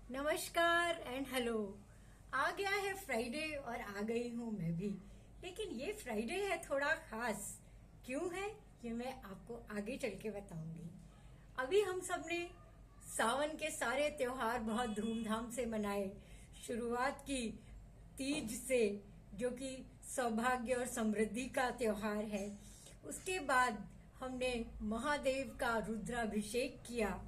नमस्कार and hello. आ गया है फ्राइडे और आ गई हूँ मैं भी। लेकिन ये फ्राइडे है थोड़ा खास। क्यों है ये मैं आपको आगे चल के बताऊंगी। अभी हम सब ने सावन के सारे त्योहार बहुत धूमधाम से मनाए। शुरुआत की तीज से, जो कि सौभाग्य और समृद्धि का त्योहार है। उसके बाद हमने महादेव का रुद्राभिषेक किया।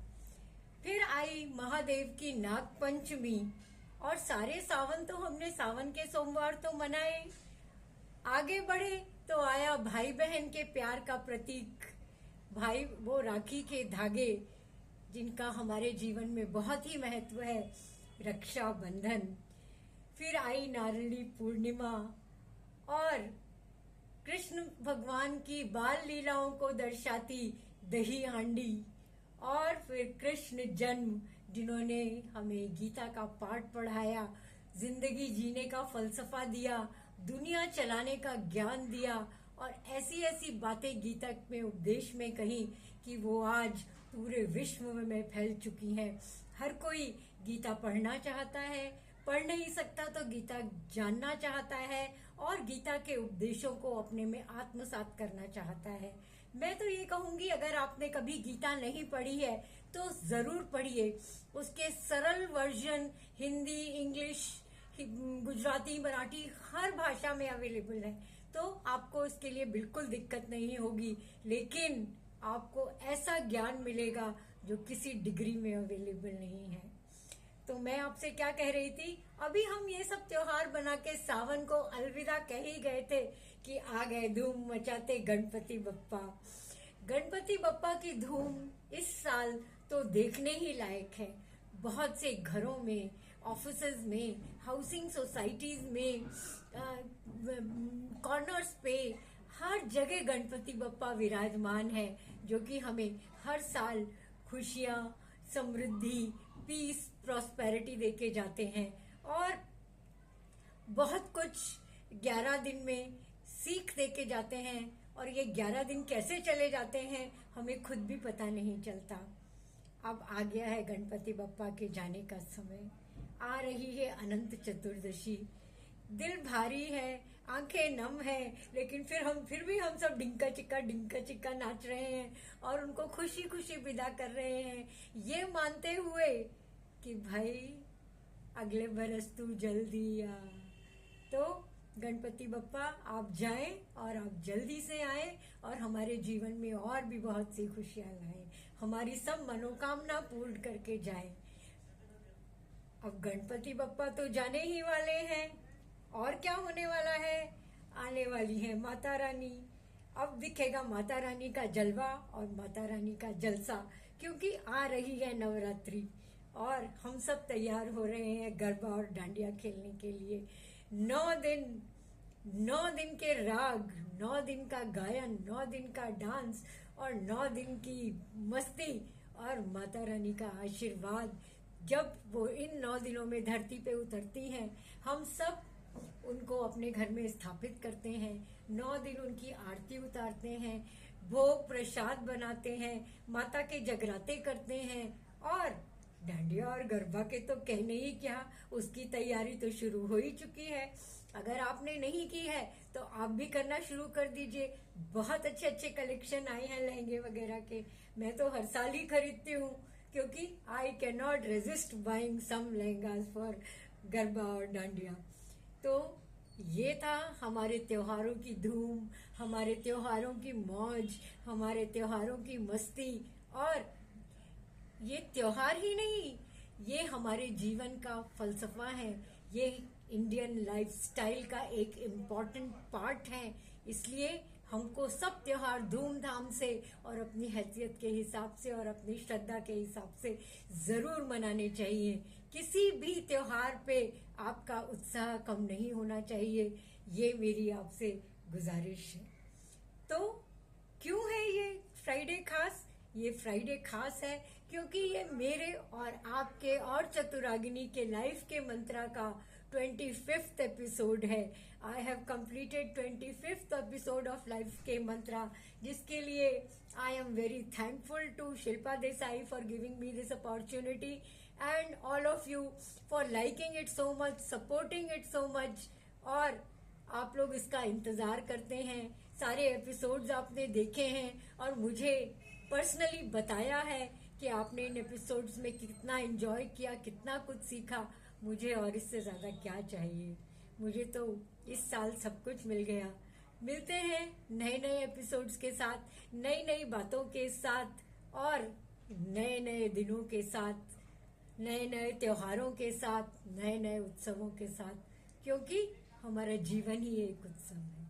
फिर आई महादेव की नाग पंचमी। और सारे सावन तो हमने सावन के सोमवार तो मनाए। आगे बढ़े तो आया भाई बहन के प्यार का प्रतीक, भाई वो राखी के धागे, जिनका हमारे जीवन में बहुत ही महत्व है, रक्षा बंधन। फिर आई नारणी पूर्णिमा और कृष्ण भगवान की बाल लीलाओं को दर्शाती दही हांडी। और फिर कृष्ण जन्म, जिन्होंने हमें गीता का पाठ पढ़ाया, जिंदगी जीने का फलसफा दिया, दुनिया चलाने का ज्ञान दिया और ऐसी ऐसी बातें गीता में उपदेश में कही कि वो आज पूरे विश्व में फैल चुकी हैं। हर कोई गीता पढ़ना चाहता है, पढ़ नहीं सकता तो गीता जानना चाहता है और गीता के उपदेशों को अपने में आत्मसात करना चाहता है। मैं तो ये कहूंगी, अगर आपने कभी गीता नहीं पढ़ी है तो जरूर पढ़िए। उसके सरल वर्जन हिंदी, इंग्लिश, गुजराती, मराठी हर भाषा में अवेलेबल है, तो आपको इसके लिए बिल्कुल दिक्कत नहीं होगी। लेकिन आपको ऐसा ज्ञान मिलेगा जो किसी डिग्री में अवेलेबल नहीं है। तो मैं आपसे क्या कह रही थी, अभी हम ये सब त्योहार बना के सावन को अलविदा कह ही गए थे कि आ गए धूम मचाते गणपति बप्पा। गणपति बप्पा की धूम इस साल तो देखने ही लायक है। बहुत से घरों में, ऑफिसेज में, हाउसिंग सोसाइटीज में, कॉर्नर्स पे हर जगह गणपति बप्पा विराजमान है, जो कि हमें हर साल खुशियां, समृद्धि, पीस, प्रॉस्पेरिटी देके जाते हैं। और बहुत कुछ 11 दिन में सीख देके जाते हैं। और ये 11 दिन कैसे चले जाते हैं हमें खुद भी पता नहीं चलता। अब आ गया है गणपति बप्पा के जाने का समय। आ रही है अनंत चतुर्दशी। दिल भारी है, आंखें नम है, लेकिन फिर भी हम सब डिंका चिक्का नाच रहे हैं और उनको खुशी खुशी विदा कर रहे हैं, ये मानते हुए कि भाई अगले बरस तू जल्दी आ। तो गणपति बप्पा आप जाएं और आप जल्दी से आए और हमारे जीवन में और भी बहुत सी खुशियां लाएं, हमारी सब मनोकामना पूर्ण करके जाएं। अब गणपति बप्पा तो जाने ही वाले हैं, और क्या होने वाला है, आने वाली है माता रानी। अब दिखेगा माता रानी का जलवा और माता रानी का जलसा, क्योंकि आ रही है नवरात्रि और हम सब तैयार हो रहे हैं गरबा और डांडिया खेलने के लिए। 9 दिन के राग, 9 दिन का गायन, 9 दिन का डांस और 9 दिन की मस्ती और माता रानी का आशीर्वाद। जब वो इन 9 दिनों में धरती पे उतरती हैं, हम सब उनको अपने घर में स्थापित करते हैं। 9 दिन उनकी आरती उतारते हैं, भोग प्रसाद बनाते हैं, माता के जगराते करते हैं। और डांडिया और गरबा के तो कहने ही क्या, उसकी तैयारी तो शुरू हो ही चुकी है। अगर आपने नहीं की है तो आप भी करना शुरू कर दीजिए। बहुत अच्छे अच्छे कलेक्शन आए हैं लहंगे वगैरह के। मैं तो हर साल ही खरीदती हूँ, क्योंकि I can not resist buying some lehengas for garba और डांडिया। तो ये था हमारे त्योहारों की धूम, हमारे त्योहारों की मौज, हमारे त्योहारों की मस्ती। और ये त्योहार ही नहीं, ये हमारे जीवन का फलसफा है, ये इंडियन लाइफस्टाइल का एक इम्पॉर्टेंट पार्ट है। इसलिए हमको सब त्योहार धूमधाम से और अपनी हैसियत के हिसाब से और अपनी श्रद्धा के हिसाब से जरूर मनाने चाहिए। किसी भी त्योहार पे आपका उत्साह कम नहीं होना चाहिए, ये मेरी आपसे गुजारिश है। तो क्यों है ये फ्राइडे खास? ये फ्राइडे खास है क्योंकि ये मेरे और आपके और चतुरागिनी के लाइफ के मंत्रा का 25th एपिसोड है। I have completed 25th episode of life के मंत्रा, जिसके लिए I am very thankful to Shilpa Desai for giving me this opportunity and all of you for liking it so much, supporting it so much। और आप लोग इसका इंतज़ार करते हैं, सारे एपिसोड्स आपने देखे हैं और मुझे पर्सनली बताया है कि आपने इन एपिसोड्स में कितना एंजॉय किया, कितना कुछ सीखा। मुझे और इससे ज़्यादा क्या चाहिए। मुझे तो इस साल सब कुछ मिल गया। मिलते हैं नए नए एपिसोड्स के साथ, नई नई बातों के साथ और नए नए दिनों के साथ, नए नए त्योहारों के साथ, नए नए उत्सवों के साथ, क्योंकि हमारा जीवन ही एक उत्सव है।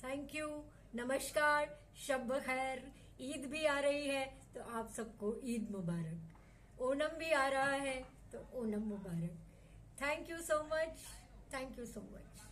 थैंक यू, नमस्कार, शब खैर। ईद भी आ रही है तो आप सबको ईद मुबारक। ओणम भी आ रहा है तो ओणम मुबारक। Thank you so much, thank you so much.